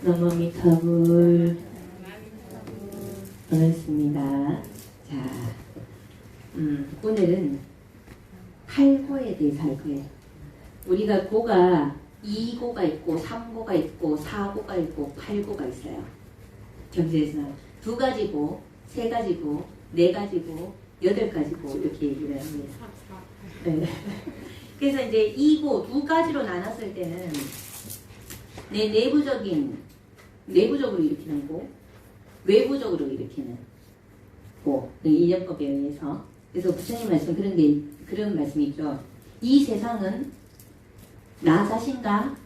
너머미터불 반갑습니다. 자, 오늘은 8고에 대해서 할 거예요. 우리가 고가 2고가 있고 3고가 있고 4고가 있고 8고가 있어요. 경제에서 2가지고 3가지고 4가지고 8가지고 이렇게 얘기를 합니다. 네. 그래서 이제 2고 2가지로 나눴을 때는 내 내부적으로 일으키는 고, 외부적으로 일으키는 고, 이념법에 의해서. 그래서 부처님 말씀 그런 말씀이 있죠. 이 세상은 나 자신과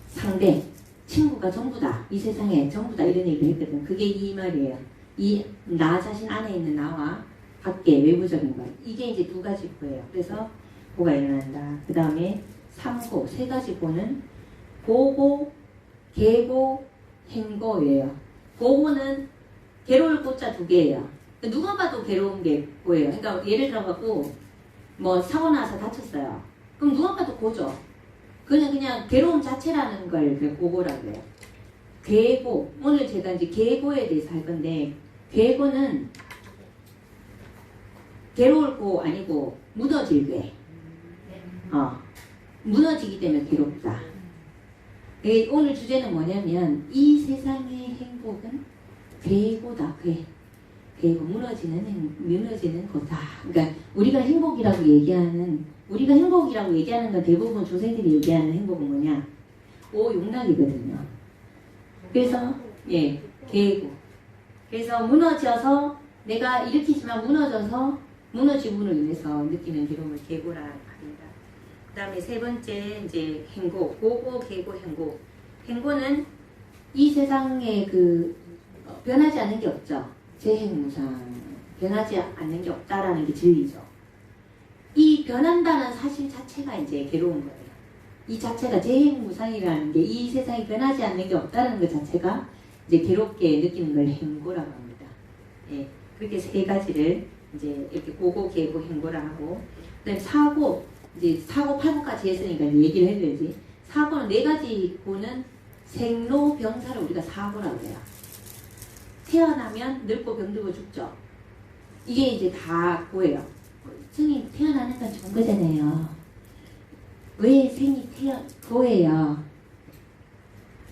상대, 친구가 전부다. 이 세상에 전부다. 이런 얘기를 했거든. 그게 이 말이에요. 이 나 자신 안에 있는 나와 밖에 외부적인 것. 이게 이제 2가지 고예요. 그래서 고가 일어난다. 그 다음에 3고, 3가지 고는 고고, 계고, 행고예요. 고고는 괴로울 고자 2개예요. 누가 봐도 괴로운 게 고예요. 그러니까 예를 들어갖고 뭐 사고 나서 다쳤어요. 그럼 누가 봐도 고죠. 그냥 괴로움 자체라는 걸 고고라고 해요. 괴고, 오늘 제가 이제 괴고에 대해서 할 건데, 괴고는 괴로울 고 아니고 무너질 괴. 무너지기 때문에 괴롭다. 오늘 주제는 뭐냐면 이 세상의 행복은 괴고다. 괴고 무너지는 거다. 그러니까 우리가 행복이라고 얘기하는 건 대부분 조상들이 얘기하는 행복은 뭐냐? 오욕락이거든요. 그래서 괴고. 그래서 무너져서 내가 일으키지만 무너짐으로 인해서 느끼는 괴로움을 괴고라 합니다. 그 다음에 3번째 이제 행고, 고고, 계고, 행고. 행고는 이 세상에 변하지 않는 게 없죠. 재행무상. 변하지 않는 게 없다라는 게 진리죠. 이 변한다는 사실 자체가 이제 괴로운 거예요. 이 자체가 재행무상이라는 게 이 세상에 변하지 않는 게 없다는 것 자체가 이제 괴롭게 느끼는 걸 행고라고 합니다. 예, 그렇게 3가지를 이제 이렇게 고고, 계고, 행고라 하고, 그다음에 사고, 이제 4고, 8고까지 했으니까 이제 얘기를 해줘야지. 사고는 4가지 고는 생로병사를 우리가 사고라고 해요. 태어나면 늙고 병들고 죽죠. 이게 이제 다 고예요. 생이 태어나는 건 좋은 거잖아요. 왜 생이 고예요?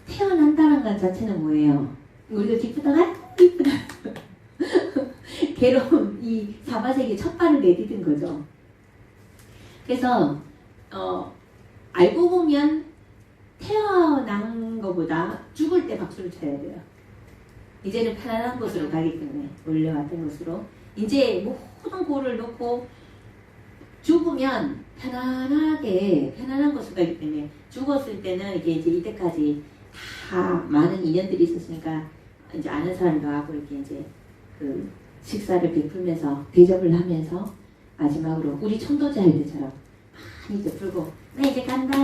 태어난다는 것 자체는 뭐예요? 우리가 기쁘다가 이쁘다. 괴로운 이 사바세계 첫 발을 내디딘 거죠. 그래서 알고 보면 태어난 것보다 죽을 때 박수를 쳐야 돼요. 이제는 편안한 곳으로 가기 때문에 올려왔던 곳으로 이제 모든 고를 놓고 죽으면 편안한 곳으로 가기 때문에 죽었을 때는 이게 이제 이때까지 다 많은 인연들이 있었으니까 이제 아는 사람도 하고 이렇게 이제 식사를 베풀면서 대접을 하면서 마지막으로 우리 천도제 할 때처럼 많이 이제 풀고 나 이제 간다.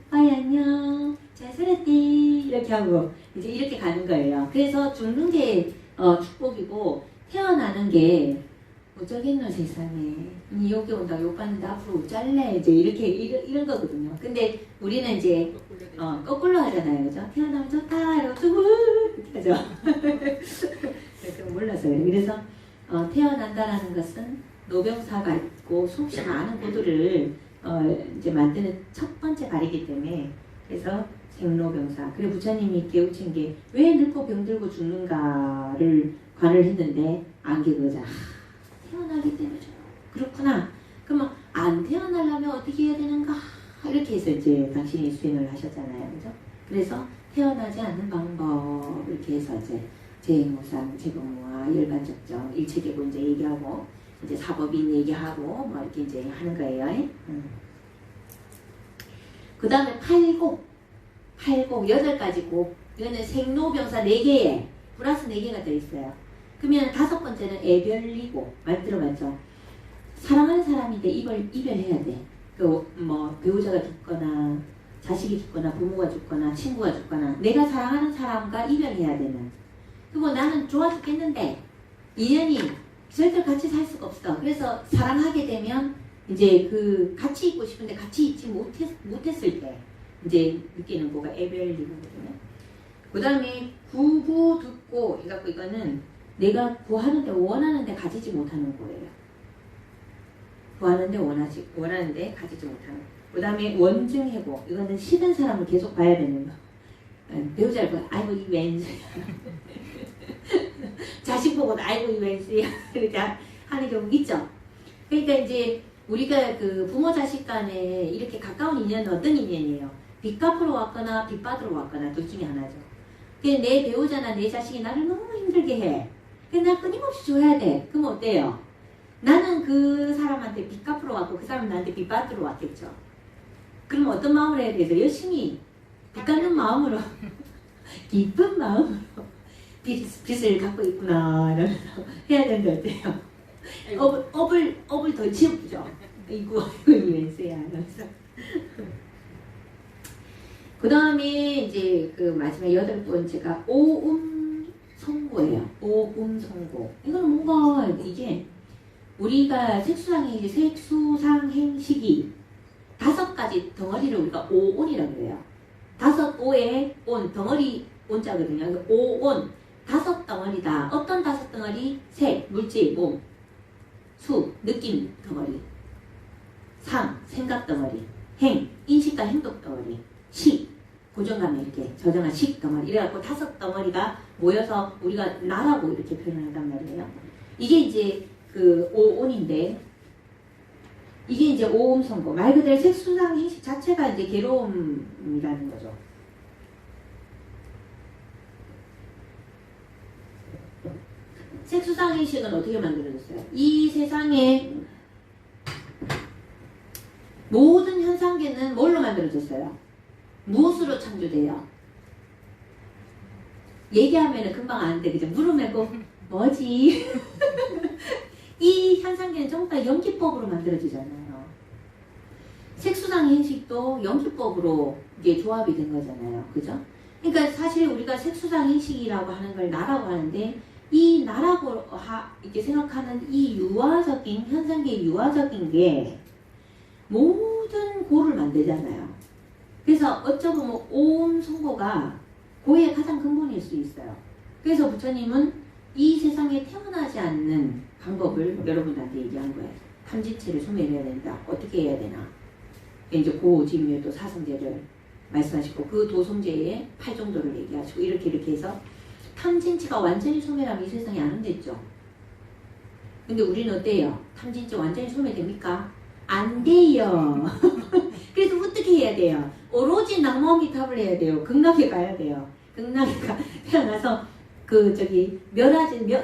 아이 안녕. 잘 살았디. 이렇게 하고 이제 이렇게 가는 거예요. 그래서 죽는 게 축복이고 태어나는 게 어쩌겠노 세상에. 여기 온다 욕 받는다 앞으로 잘래 이제 이렇게 이런 거거든요. 근데 우리는 이제 거꾸로 하잖아요. 그죠? 태어나면 좋다 이러고 쭉 이렇게 하죠. 그럼 몰라서요. 그래서 태어난다라는 것은 노병사가 있고 수없이 많은 고도를 이제 만드는 첫 번째 발이기 때문에 그래서 생로병사. 그리고 부처님이 깨우친 게 왜 늙고 병들고 죽는가를 관을 했는데 안개거자. 태어나기 때문이죠. 그렇구나. 그러면 안 태어나려면 어떻게 해야 되는가? 이렇게 해서 이제 당신이 수행을 하셨잖아요. 그죠? 그래서 태어나지 않는 방법 이렇게 해서 이제 재행무상, 재공무와 열반적정, 일체계고 이제 얘기하고 이제 사법인 얘기하고 뭐 이렇게 이제 하는 거예요. 그 다음에 8고 8가지 고. 이거는 생로병사 4개에 플러스 4개가 들어있어요. 그러면 5번째는 애별리고. 말 들어봤죠? 사랑하는 사람인데 이별해야 돼. 뭐 배우자가 죽거나 자식이 죽거나 부모가 죽거나 친구가 죽거나 내가 사랑하는 사람과 이별해야 되는. 그리고 나는 좋아 죽겠는데 인연이 절대 같이 살 수가 없어. 그래서 사랑하게 되면 이제 같이 있고 싶은데 같이 있지 못했을 때 이제 느끼는 거가 애별리고거든요. 그 다음에 구구 듣고 이갖고 이거는 내가 구하는데 원하는데 가지지 못하는 거예요. 구하는데 원하는데 가지지 못하는 거. 그 다음에 원증해고 이거는 싫은 사람을 계속 봐야 되는 거. 배우자를 보고 아이고 이 왼수야. 자식 보고 아이고 이 왼수야. 이렇게 하는 경우 있죠. 그러니까 이제 우리가 그 부모 자식 간에 이렇게 가까운 인연은 어떤 인연이에요? 빚 갚으러 왔거나 빚 받으러 왔거나 둘 중에 하나죠. 내 배우자나 내 자식이 나를 너무 힘들게 해. 나 끊임없이 줘야 돼. 그럼 어때요? 나는 그 사람한테 빚 갚으러 왔고 그 사람은 나한테 빚 받으러 왔겠죠. 그럼 어떤 마음으로 해야 되죠? 열심히 빚 갚는 마음으로 기쁜 마음으로 빚을 갖고 있구나 이러면서 해야 되는데 어때요? 업을 더 치우죠. 이거 왼수야 이러면서. 그 다음에 이제 그 마지막 8번째가 오음성고예요. 오음성고. 이거는 뭔가 이게 우리가 색수상행식이 5가지 덩어리를 우리가 오온이라고 해요. 5오의 온, 덩어리 온자거든요. 오온, 5덩어리다. 어떤 5덩어리? 색, 물질, 몸, 수, 느낌 덩어리, 상, 생각 덩어리, 행, 인식과 행동 덩어리, 식, 고정감에 이렇게 저장한 식 덩어리. 이래갖고 5덩어리가 모여서 우리가 나라고 이렇게 표현을 한단 말이에요. 이게 이제 그 오온인데, 이게 이제 오음성고. 말 그대로 색수상 행식 자체가 이제 괴로움이라는 거죠. 색수상 행식은 어떻게 만들어졌어요? 이 세상에 모든 현상계는 뭘로 만들어졌어요? 무엇으로 창조돼요? 얘기하면 금방 아는데 그죠? 물으면 뭐지? 이 현상계는 전부 다 연기법으로 만들어지잖아요. 색수상 행식도 연기법으로 이게 조합이 된 거잖아요. 그죠? 그러니까 사실 우리가 색수상 행식이라고 하는 걸 나라고 하는데, 이 나라고 이렇게 생각하는 이 유화적인, 현상계의 유화적인 게 모든 고를 만들잖아요. 그래서 어쩌면 오음성고가 고의 가장 근본일 수 있어요. 그래서 부처님은 이 세상에 태어나지 않는 방법을 여러분한테 얘기한 거예요. 탐진체를 소멸해야 된다. 어떻게 해야 되나. 이제 고지묘도 사성제를 말씀하시고 그 도성제의 8정도를 얘기하시고 이렇게 해서 탐진치가 완전히 소멸하면 이 세상에 안 온댔죠. 근데 우리는 어때요? 탐진치 완전히 소멸됩니까? 안 돼요. 그래서 어떻게 해야 돼요? 오로지 낭마오미탑을 해야 돼요. 극락에 가야 돼요. 극락에 태어나서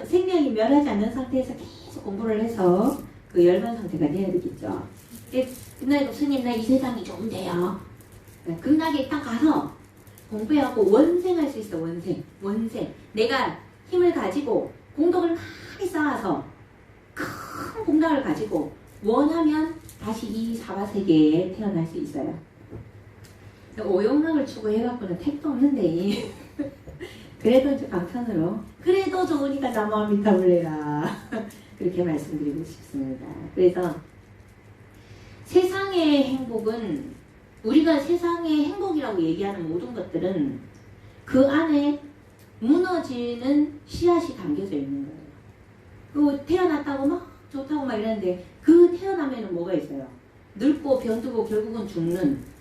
생명이 멸하지 않는 상태에서 계속 공부를 해서 그 열반 상태가 돼야 되겠죠. 근데 스님 나 이 세상이 좋은데요. 극락에 딱 가서 공부해갖고 원생할 수 있어. 원생. 내가 힘을 가지고 공덕을 많이 쌓아서 큰 공덕을 가지고 원하면 다시 이 사바세계에 태어날 수 있어요. 오용락을 추구해갖고는 택도 없는데 그래도 이제 방편으로 그래도 좋으니까 나무아미타불 해라 그렇게 말씀드리고 싶습니다. 그래서 세상의 행복은, 우리가 세상의 행복이라고 얘기하는 모든 것들은 그 안에 무너지는 씨앗이 담겨져 있는 거예요. 그리고 태어났다고 막 좋다고 막 이러는데 그 태어나면은 뭐가 있어요? 늙고 병들고 결국은 죽는.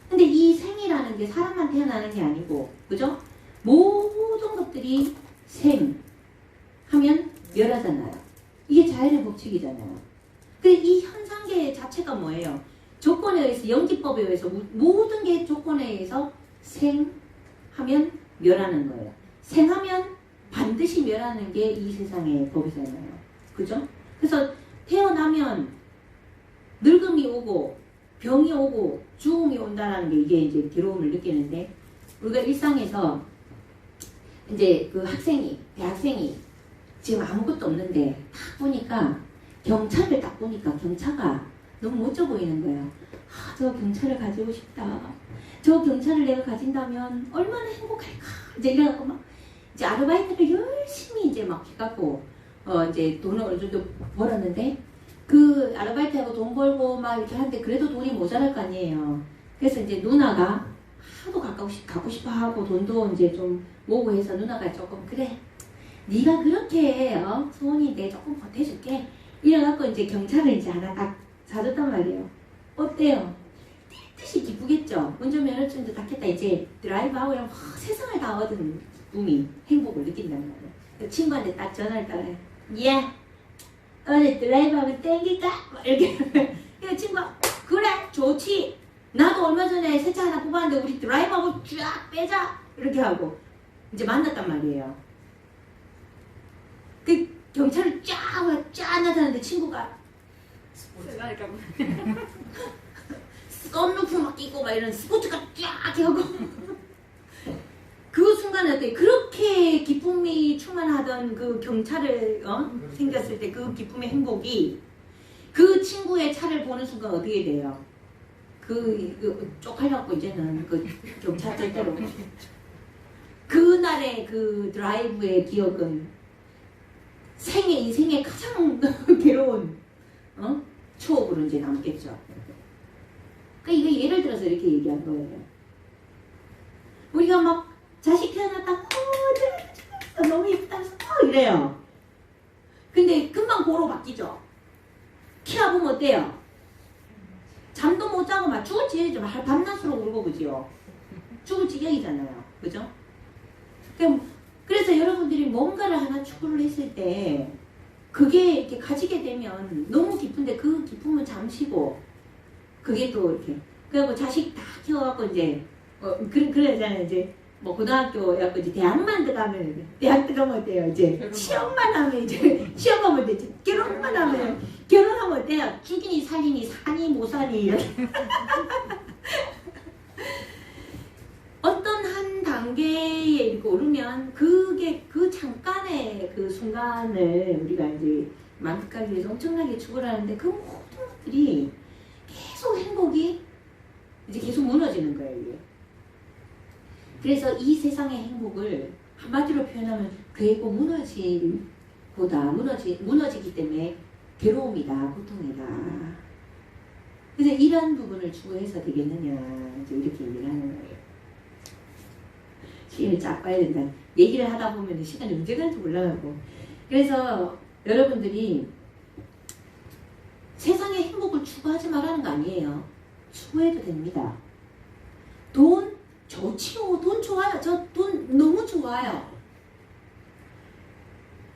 근데 이 생이라는 게 사람만 태어나는 게 아니고, 그죠? 모든 것들이 생하면 멸하잖아요. 이게 자연의 법칙이잖아요. 근데 이 현상계 자체가 뭐예요? 조건에 의해서, 연기법에 의해서 모든 게 조건에 의해서 생하면 멸하는 거예요. 생하면 반드시 멸하는 게 이 세상의 법이잖아요. 그죠? 그래서 태어나면 늙음이 오고 병이 오고 죽음이 온다라는 게 이게 이제 괴로움을 느끼는데, 우리가 일상에서 이제 그 대학생이 지금 아무것도 없는데 딱 보니까 경차를 딱 보니까 경차가 너무 멋져 보이는 거예요. 저 경차를 가지고 싶다. 저 경차를 내가 가진다면 얼마나 행복할까. 이제 이래갖고 막 이제 아르바이트를 열심히 이제 막 해갖고 이제 돈을 어느 정도 벌었는데, 그 아르바이트하고 돈 벌고 막 이렇게 하는데 그래도 돈이 모자랄 거 아니에요. 그래서 이제 누나가 하도 갖고 싶어 하고 돈도 이제 좀 모으고 해서 누나가 조금 그래 네가 그렇게 소원인데 조금 보태줄게 이래갖고 이제 경차를 이제 하나 딱 사줬단 말이에요. 어때요? 뜻이 기쁘겠죠. 운전면허증도 딱 했다 이제 드라이브하고 이러면 세상을 다 얻은 기쁨이 행복을 느낀단 말이에요. 친구한테 딱 전화를 따라 야 어제 드라이브하면 땡길까? 이렇게 그 친구가 그래 좋지 나도 얼마 전에 새 차 하나 뽑았는데 우리 드라이브하고 쫙 빼자 이렇게 하고 이제 만났단 말이에요. 그 경찰을 쫙 나타났는데 친구가 썬루프 막 끼고 막 이런 스포츠카 쫙 하고 그 순간에 어때 그렇게 기쁨이 충만하던 그 경찰을 생겼을 때 그 기쁨의 행복이 그 친구의 차를 보는 순간 어떻게 돼요? 그 쪽팔려갖고 이제는 그 경찰 절대로 그날의 그 드라이브의 기억은 인생의 가장 괴로운 추억으로 이제 남겠죠. 그러니까 이거 예를 들어서 이렇게 얘기한 거예요. 우리가 막 자식 태어났다 너무 예쁘다 이래요. 근데 금방 보러 바뀌죠. 키 아프면 어때요? 잠도 못 자고 막 죽을 지경이죠. 밤낮으로 울고 그죠. 죽을 지경이잖아요. 그죠? 그래서 여러분들이 뭔가를 하나 추구를 했을 때 그게 이렇게 가지게 되면 너무 기쁜데 그 기쁨은 잠시고 그게 또 이렇게 그리고 자식 다 키워갖고 이제 그러잖아요. 이제 뭐 고등학교 약간 이제 대학만 들어가면 대학 들어가면 어때요? 이제 시험만 하면 이제 시험하면 되지. 결혼만 하면 결혼하면 어때요? 죽이니 살리니 사니 못 사니 이렇게 어떤 한 단계에 이렇게 오르면 그게 그 잠깐의 그 순간을 우리가 이제 만끽하기 위해서 엄청나게 추구를 하는데 그 모든 것들이 계속 행복이 이제 계속 무너지는 거예요. 이게. 그래서 이 세상의 행복을 한마디로 표현하면 괴고 무너지기 때문에 괴로움이다, 고통이다. 그래서 이런 부분을 추구해서 되겠느냐 이제 이렇게 얘기를 하는 거예요. 시간을 쫙 봐야 된다. 얘기를 하다 보면 시간이 언제 가는지 몰라가고. 그래서 여러분들이 세상의 행복을 추구하지 말라는 거 아니에요. 추구해도 됩니다. 돈 좋지요. 돈 좋아요. 저 돈 너무 좋아요.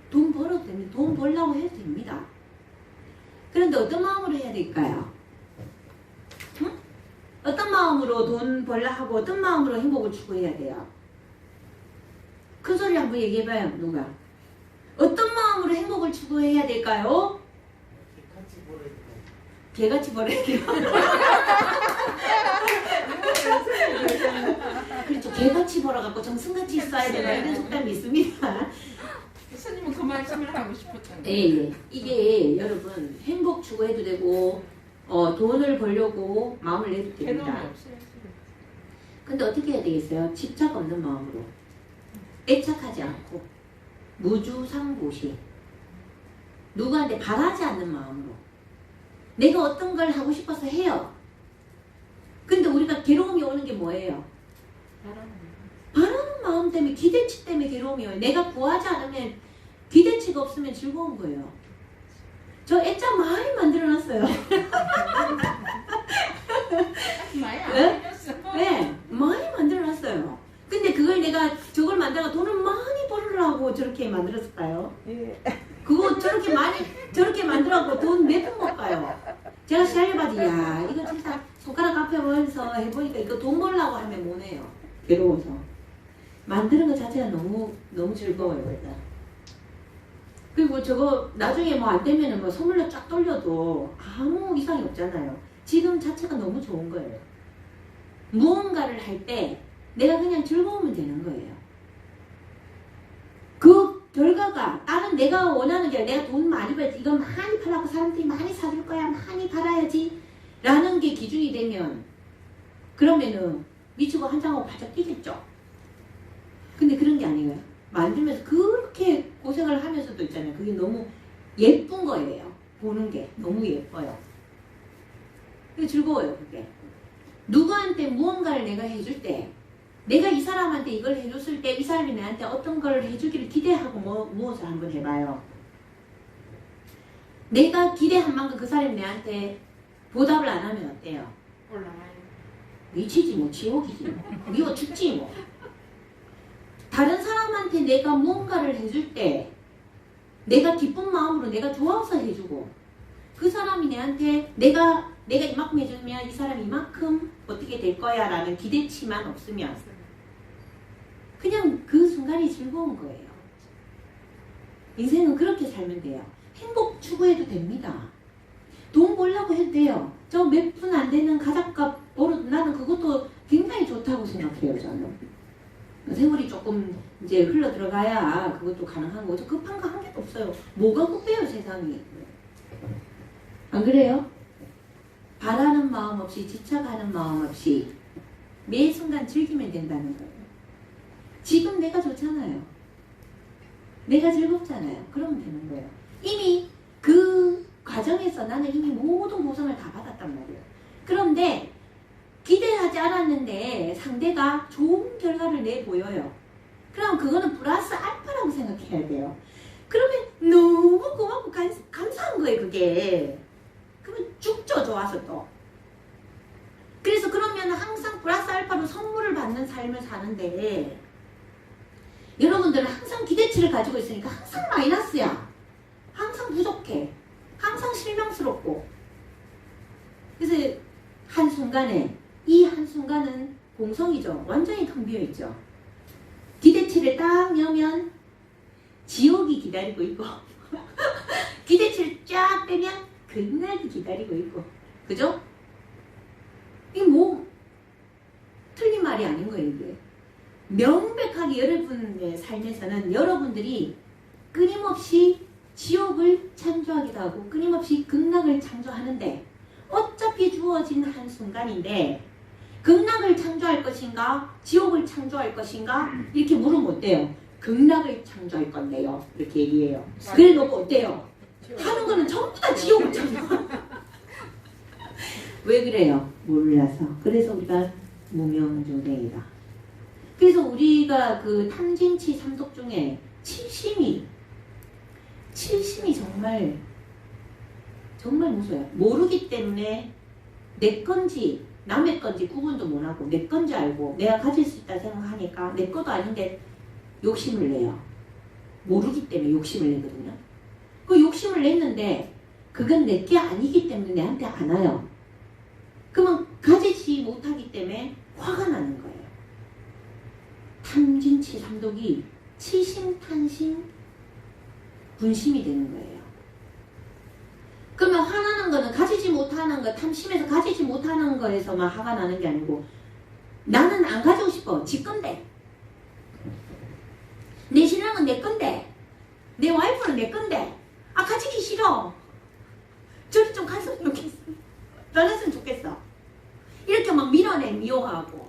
돈 벌어도 됩니다. 돈 벌려고 해도 됩니다. 그런데 어떤 마음으로 해야 될까요? 응? 어떤 마음으로 돈 벌려 하고 어떤 마음으로 행복을 추구해야 돼요? 큰 소리 한번 얘기해봐요. 누가? 어떤 마음으로 행복을 추구해야 될까요? 개같이 벌어야 돼요. 그렇죠. 개같이 벌어갖고 정승같이 써야 되나 이런 속담이 있습니다. 스님은 그 말씀을 하고 싶었잖아요. 예. 이게 여러분 행복 추구해도 되고 돈을 벌려고 마음을 내도 됩니다. 근데 어떻게 해야 되겠어요? 집착 없는 마음으로 애착하지 않고 무주상고시 누구한테 바라지 않는 마음으로 내가 어떤 걸 하고 싶어서 해요. 근데 우리가 괴로움이 오는 게 뭐예요? 바라는 마음 때문에 기대치 때문에 괴로움이 와요. 내가 구하지 않으면 기대치가 없으면 즐거운 거예요. 저 애짜 많이 만들어놨어요. 네, 많이 만들어놨어요. 근데 그걸 내가 저걸 만들어 돈을 많이 벌으려고 저렇게 만들었을까요? 그거 저렇게 만들어갖고 돈 몇 푼 못 가요. 제가 시작해봐지 야 이거 진짜 손가락 앞에 보면서 해보니까 이거 돈 벌려고 하면 뭐네요. 괴로워서 만드는 것 자체가 너무 즐거워요. 일단. 그리고 저거 나중에 뭐 안 되면은 뭐 선물로 쫙 돌려도 아무 이상이 없잖아요. 지금 자체가 너무 좋은 거예요. 무언가를 할 때 내가 그냥 즐거우면 되는 거예요. 그 결과가 다른 내가 원하는 게 내가 돈 많이 벌지 이거 많이 팔라고 사람들이 많이 사줄 거야 많이 팔아야지 라는 게 기준이 되면 그러면은 미치고 한장하고 바짝 뛰겠죠. 근데 그런 게 아니에요. 만들면서 그렇게 고생을 하면서도 있잖아요. 그게 너무 예쁜 거예요. 보는 게 너무 예뻐요. 그게 즐거워요. 그게. 누구한테 무언가를 내가 해줄 때, 내가 이 사람한테 이걸 해줬을 때 이 사람이 나한테 어떤 걸 해주기를 기대하고 무엇을 한번 해봐요. 내가 기대한 만큼 그 사람이 내한테 보답을 안 하면 어때요? 올라가요. 미치지 뭐, 지옥이지 뭐, 미워 죽지 뭐. 다른 사람한테 내가 무언가를 해줄 때 내가 기쁜 마음으로 내가 좋아서 해주고, 그 사람이 내한테 내가 이만큼 해주면 이 사람이 이만큼 어떻게 될 거야 라는 기대치만 없으면 그냥 그 순간이 즐거운 거예요. 인생은 그렇게 살면 돼요. 행복 추구해도 됩니다. 돈 벌려고 해도 돼요. 저 몇 푼 안 되는 가작값 벌어도 나는 그것도 굉장히 좋다고 생각해요. 저는 세월이 조금 이제 흘러 들어가야 그것도 가능한 거죠. 급한 거 한 개도 없어요. 뭐가 급해요 세상이. 안 그래요? 바라는 마음 없이, 지쳐가는 마음 없이 매 순간 즐기면 된다는 거예요. 지금 내가 좋잖아요. 내가 즐겁잖아요. 그러면 되는 거예요. 이미 그 과정에서 나는 이미 모든 보상을 다 받았단 말이에요. 그런데 기대하지 않았는데 상대가 좋은 결과를 내보여요. 그럼 그거는 플러스 알파라고 생각해야 돼요. 그러면 너무 고맙고 감사한 거예요, 그게. 그러면 죽죠, 좋아서 또. 그래서 그러면 항상 플러스 알파로 선물을 받는 삶을 사는데, 여러분들은 항상 기대치를 가지고 있으니까 항상 마이너스야. 항상 부족해. 항상 실망스럽고. 그래서 한순간에, 이 한순간은 공성이죠. 완전히 텅 비어있죠. 기대치를 딱 여면 지옥이 기다리고 있고 기대치를 쫙 빼면 극락이 기다리고 있고. 그죠? 이게 뭐 틀린 말이 아닌 거예요. 이게 명백하게 여러분의 삶에서는 여러분들이 끊임없이 지옥을 창조하기도 하고 끊임없이 극락을 창조하는데, 어차피 주어진 한순간인데 극락을 창조할 것인가 지옥을 창조할 것인가 이렇게 물으면 어때요? 극락을 창조할 건데요. 이렇게 얘기해요. 그래 놓고 어때요? 하는 거는 전부 다 지옥을 창조. 왜 그래요? 몰라서. 그래서 우리가 무명조대이다. 그래서 우리가 그 탐진치 삼독 중에 칠심이 정말 무서워요. 모르기 때문에 내 건지 남의 건지 구분도 못하고 내 건지 알고 내가 가질 수 있다 생각하니까 내 것도 아닌데 욕심을 내요. 모르기 때문에 욕심을 내거든요. 그 욕심을 냈는데 그건 내 게 아니기 때문에 내한테 안 와요. 그러면 가지지 못하기 때문에 화가 나는 거예요. 탐진치 삼독이 치심탄심 분심이 되는 거예요. 그러면 화나는 거는 가지지 못하는 거, 탐심에서 가지지 못하는 거에서만 화가 나는 게 아니고, 나는 안 가지고 싶어. 지 건데. 내 신랑은 내 건데. 내 와이프는 내 건데. 아, 가지기 싫어. 저리 좀 갔으면 좋겠어. 떠났으면 좋겠어. 이렇게 막 밀어내, 미워하고.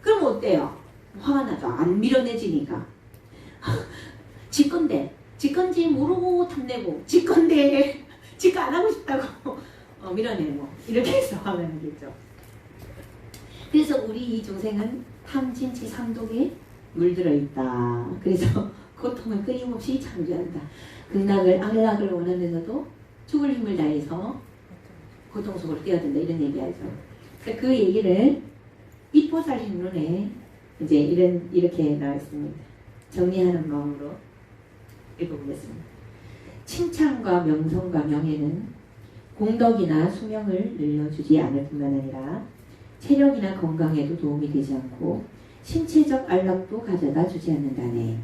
그러면 어때요? 화가 나죠. 안 밀어내지니까. 지 건데. 지 건지 모르고 탐내고. 지 건데. 지가 안 하고 싶다고 밀어내고. 이렇게 해서 화가 나겠죠. 그래서 우리 이 중생은 탐진치 삼독에 물들어 있다. 그래서 고통을 끊임없이 창조한다. 극락을, 악락을 원하면서도 죽을 힘을 다해서 고통 속으로 뛰어든다. 이런 얘기하죠. 그 얘기를 입보살행론에 이제 이렇게 나와 있습니다. 정리하는 마음으로 읽어보겠습니다. 칭찬과 명성과 명예는 공덕이나 수명을 늘려주지 않을 뿐만 아니라 체력이나 건강에도 도움이 되지 않고 신체적 안락도 가져다 주지 않는다네.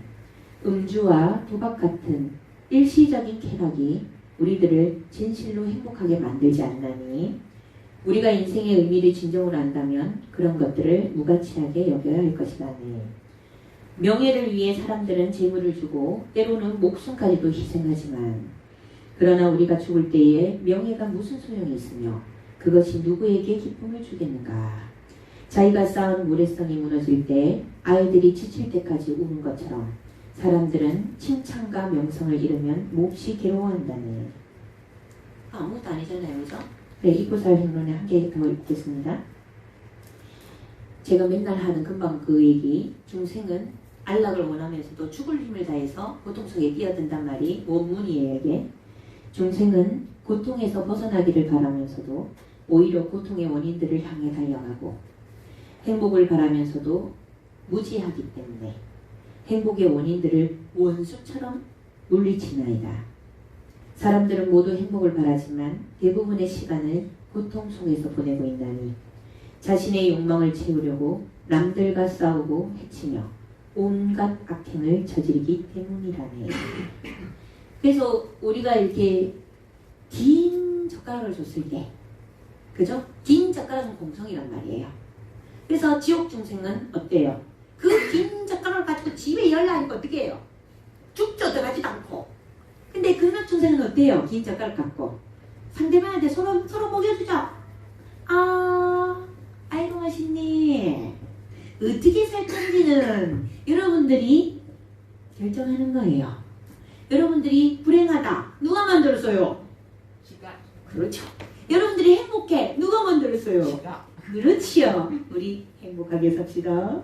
음주와 도박 같은 일시적인 쾌락이 우리들을 진실로 행복하게 만들지 않나니 우리가 인생의 의미를 진정으로 안다면 그런 것들을 무가치하게 여겨야 할 것이라네. 명예를 위해 사람들은 재물을 주고 때로는 목숨까지도 희생하지만, 그러나 우리가 죽을 때에 명예가 무슨 소용이 있으며 그것이 누구에게 기쁨을 주겠는가. 자기가 쌓은 모래성이 무너질 때 아이들이 지칠 때까지 우는 것처럼 사람들은 칭찬과 명성을 잃으면 몹시 괴로워한다네. 아무것도 아니잖아요, 그죠? 네, 입고살행론에 한 개 더 읽겠습니다. 제가 맨날 하는 금방 그 얘기, 중생은 안락을 원하면서도 죽을 힘을 다해서 고통 속에 뛰어든단 말이 원문이에요. 이게 중생은 고통에서 벗어나기를 바라면서도 오히려 고통의 원인들을 향해 달려가고 행복을 바라면서도 무지하기 때문에 행복의 원인들을 원수처럼 물리치나이다. 사람들은 모두 행복을 바라지만 대부분의 시간을 고통 속에서 보내고 있나니 자신의 욕망을 채우려고 남들과 싸우고 해치며 온갖 악행을 저지르기 때문이라네. 그래서 우리가 이렇게 긴 젓가락을 줬을 때, 그죠? 긴 젓가락은 공성이란 말이에요. 그래서 지옥 중생은 어때요? 그 긴 젓가락을 가지고 집에 열라니까 어떻게 해요? 죽죠, 들어가지도 않고. 근데 극락 중생은 어때요? 긴 젓가락 갖고 상대방한테 서로 먹여주죠. 아이고 맛있니? 어떻게 살 건지는 여러분들이 결정하는 거예요. 여러분들이 불행하다. 누가 만들었어요? 지가. 그렇죠. 여러분들이 행복해. 누가 만들었어요? 지가. 그렇지요. 우리 행복하게 삽시다.